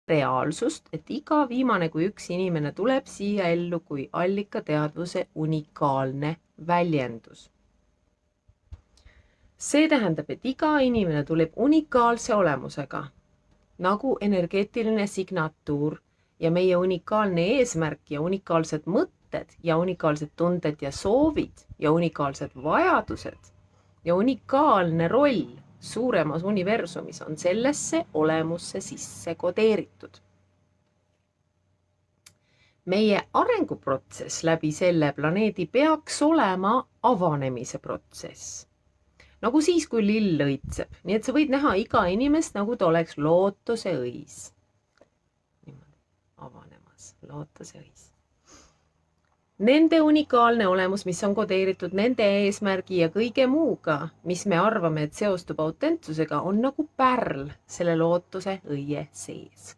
reaalsust, et iga viimane kui üks inimene tuleb siia ellu kui allikateadvuse unikaalne väljendus. See tähendab, et iga inimene tuleb unikaalse olemusega, nagu energeetiline signatuur ja meie unikaalne eesmärk ja unikaalsed mõtted ja unikaalsed tunded ja soovid ja unikaalsed vajadused ja unikaalne roll suuremas universumis on sellesse olemusse sisse kodeeritud. Meie arenguprotsess läbi selle planeedi peaks olema avanemise protsess. Nagu siis, kui lill õitseb. Nii et sa võid näha iga inimest, nagu ta oleks lootuse õis. Avanemas, lootuse õis. Nende unikaalne olemus, mis on kodeeritud nende eesmärgi ja kõige muuga, mis me arvame, et seostub autentsusega, on nagu pärl selle lootuse õie sees.